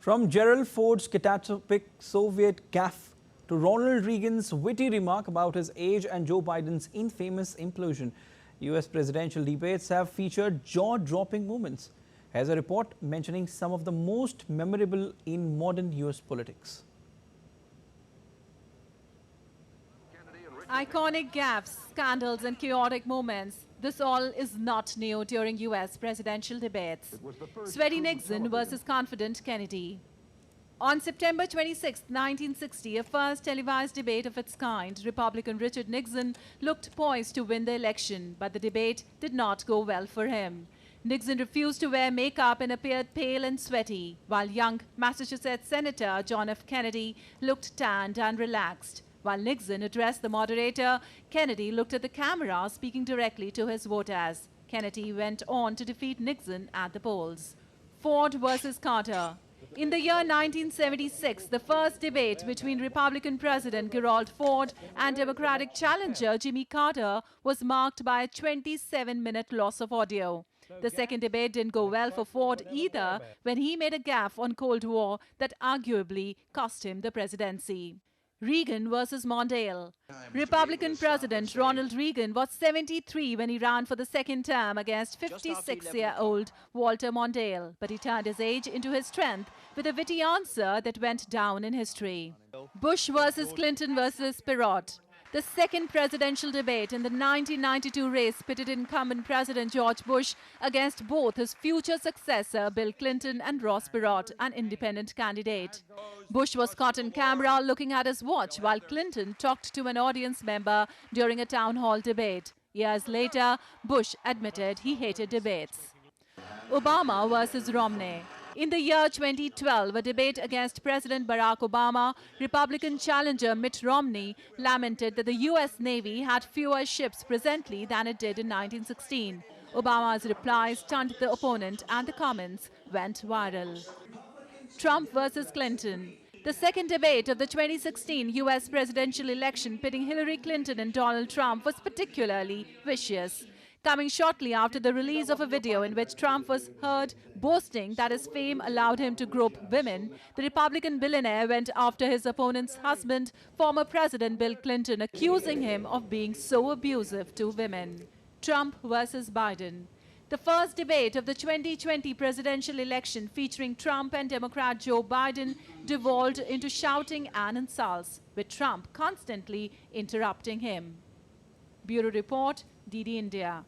From Gerald Ford's catastrophic Soviet gaffe to Ronald Reagan's witty remark about his age and Joe Biden's infamous implosion, US presidential debates have featured jaw-dropping moments. Here's a report mentioning some of the most memorable in modern US politics. Iconic gaffes, scandals and chaotic moments. This all is not new during US presidential debates. Sweaty Nixon versus confident Kennedy. On September 26, 1960, a first televised debate of its kind, Republican Richard Nixon looked poised to win the election, but the debate did not go well for him. Nixon refused to wear makeup and appeared pale and sweaty, while young Massachusetts Senator John F. Kennedy looked tanned and relaxed. While Nixon addressed the moderator, Kennedy looked at the camera, speaking directly to his voters. Kennedy went on to defeat Nixon at the polls. Ford versus Carter. In the year 1976, the first debate between Republican President Gerald Ford and Democratic challenger Jimmy Carter was marked by a 27-minute loss of audio. The second debate didn't go well for Ford either, when he made a gaffe on Cold War that arguably cost him the presidency. Reagan versus Mondale. Republican President Ronald Reagan was 73 when he ran for the second term against 56-year-old Walter Mondale, but he turned his age into his strength with a witty answer that went down in history. Bush versus Clinton versus Perot. The second presidential debate in the 1992 race pitted incumbent President George Bush against both his future successor Bill Clinton and Ross Perot, an independent candidate. Bush was caught on camera looking at his watch while Clinton talked to an audience member during a town hall debate. Years later, Bush admitted he hated debates. Obama versus Romney. In the year 2012, a debate against President Barack Obama, Republican challenger Mitt Romney lamented that the U.S. Navy had fewer ships presently than it did in 1916. Obama's reply stunned the opponent and the comments went viral. Trump versus Clinton. The second debate of the 2016 U.S. presidential election pitting Hillary Clinton and Donald Trump was particularly vicious. Coming shortly after the release of a video in which Trump was heard boasting that his fame allowed him to grope women, the Republican billionaire went after his opponent's husband, former President Bill Clinton, accusing him of being so abusive to women. Trump versus Biden. The first debate of the 2020 presidential election featuring Trump and Democrat Joe Biden devolved into shouting and insults, with Trump constantly interrupting him. Bureau Report, DD India.